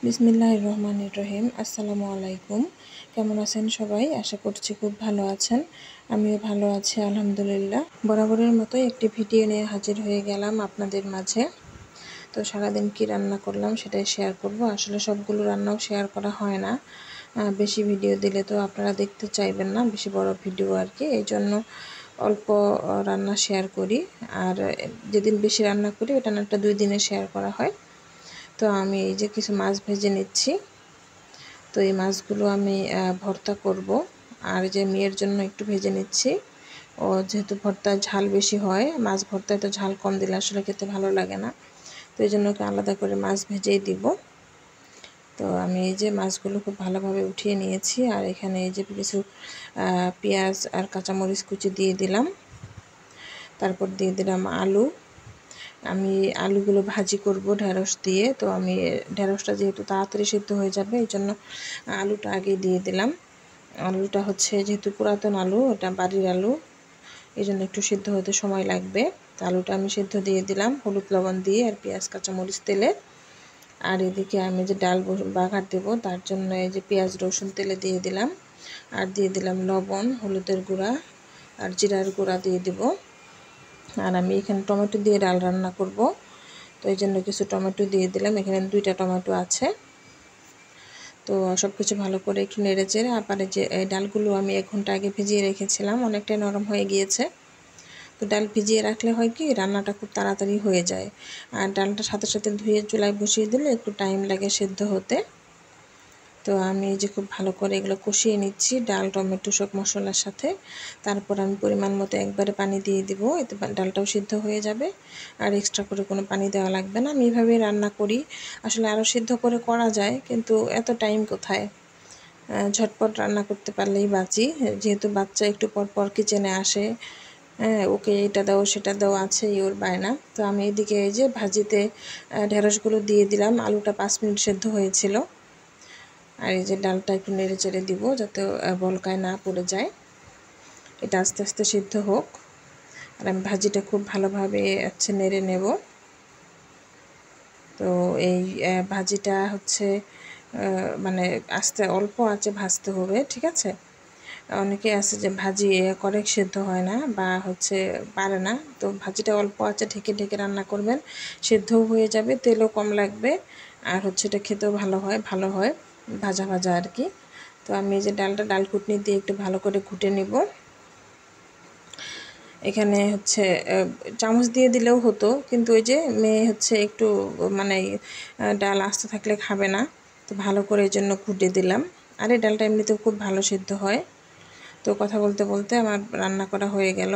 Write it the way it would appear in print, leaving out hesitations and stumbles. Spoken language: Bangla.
বিসমিল্লাহির রহমানির রহিম। আসসালামু আলাইকুম। কেমন আছেন সবাই? আশা করছি খুব ভালো আছেন। আমিও ভালো আছি আলহামদুলিল্লাহ। বরাবরের মতো একটি ভিডিও নিয়ে হাজির হয়ে গেলাম আপনাদের মাঝে। তো সারাদিন কি রান্না করলাম সেটাই শেয়ার করব। আসলে সবগুলো রান্নাও শেয়ার করা হয় না, বেশি ভিডিও দিলে তো আপনারা দেখতে চাইবেন না, বেশি বড় ভিডিও আর কি। এই জন্য অল্প রান্না শেয়ার করি, আর যেদিন বেশি রান্না করি ওটা একটা 2 দিনে শেয়ার করা হয়। তো আমি এই যে কিছু মাছ ভেজে নিচ্ছি। তো এই মাছগুলো আমি ভর্তা করব, আর যে মেয়ের জন্য একটু ভেজে নিচ্ছি। ও যেহেতু ভর্তায় ঝাল বেশি হয়, মাছ ভর্তায় তো ঝাল কম দিলে আসলে খেতে ভালো লাগে না, তো এই জন্য আলাদা করে মাছ ভেজেই দিব। তো আমি এই যে মাছগুলো খুব ভালোভাবে উঠিয়ে নিয়েছি, আর এখানে এই যে কিছু পেঁয়াজ আর কাঁচামরিচ কুচি দিয়ে দিলাম। তারপর দিয়ে দিলাম আলু। আমি আলুগুলো ভাজি করব ঢেঁড়স দিয়ে। তো আমি ঢেঁড়সটা যেহেতু তাড়াতাড়ি সিদ্ধ হয়ে যাবে এই জন্য আলুটা আগে দিয়ে দিলাম। আলুটা হচ্ছে যেহেতু পুরাতন আলু, এটা বাড়ির আলু, এই জন্য একটু সিদ্ধ হতে সময় লাগবে। তো আলুটা আমি সিদ্ধ দিয়ে দিলাম হলুদ লবণ দিয়ে, আর পেঁয়াজ কাঁচামরিচ তেলে। আর এদিকে আমি যে ডাল বাগার দেবো তার জন্য এই যে পেঁয়াজ রসুন তেলে দিয়ে দিলাম, আর দিয়ে দিলাম লবণ, হলুদের গুঁড়া আর জিরার গুঁড়া দিয়ে দিব। আর আমি এখানে টমেটো দিয়ে ডাল রান্না করব, তো এই জন্য কিছু টমেটো দিয়ে দিলাম। এখানে 2টা টমেটো আছে। তো সব কিছু ভালো করে একটু নেড়ে চেড়ে, আবার যে এই ডালগুলো আমি 1 ঘন্টা আগে ভিজিয়ে রেখেছিলাম, অনেকটাই নরম হয়ে গিয়েছে। তো ডাল ভিজিয়ে রাখলে হয় কি রান্নাটা খুব তাড়াতাড়ি হয়ে যায়, আর ডালটা সাথে সাথে ধুয়ে চুলায় বসিয়ে দিলে একটু টাইম লাগে সেদ্ধ হতে। তো আমি এই যে খুব ভালো করে এগুলো কষিয়ে নিচ্ছি ডাল টমেটো সব মশলার সাথে। তারপর আমি পরিমাণ মতো একবারে পানি দিয়ে দিব, এতে ডালটাও সিদ্ধ হয়ে যাবে, আর এক্সট্রা করে কোনো পানি দেওয়া লাগবে না। আমি এভাবেই রান্না করি। আসলে আরও সিদ্ধ করে করা যায়, কিন্তু এত টাইম কোথায়। ঝটপট রান্না করতে পারলেই বাঁচি। যেহেতু বাচ্চা একটু পর পর কিচেনে আসে, ওকে এটা দাও সেটা দাও আছেই ওর বায়না। তো আমি এদিকে এই যে ভাজিতে ঢেঁড়সগুলো দিয়ে দিলাম। আলুটা 5 মিনিট সেদ্ধ হয়েছিল। আর এই যে ডালটা একটু নেড়ে চেড়ে দিব যাতে বলকায় না পড়ে যায়। এটা আস্তে আস্তে সিদ্ধ হোক, আর আমি ভাজিটা খুব ভালোভাবে নেড়ে নেব। তো এই ভাজিটা হচ্ছে মানে আস্তে অল্প আঁচে ভাজতে হবে, ঠিক আছে। অনেকে আছে যে ভাজি করে সিদ্ধ হয় না বা পারে না, তো ভাজিটা অল্প আঁচে ঢেকে ঢেকে রান্না করবেন, সিদ্ধও হয়ে যাবে, তেলও কম লাগবে, আর এটা খেতেও ভালো হয় ভাজা ভাজা আর কি। তো আমি এই যে ডাল কুটনি দিয়ে একটু ভালো করে ঘুটে নিব। এখানে চামচ দিয়ে দিলেও হতো, কিন্তু ওই যে মেয়ে একটু মানে ডাল আস্তে থাকলে খাবে না, তো ভালো করে এই জন্য ঘুটে দিলাম। আর এই ডালটা এমনিতেও খুব ভালো সিদ্ধ হয়। তো কথা বলতে বলতে আমার রান্না করা হয়ে গেল।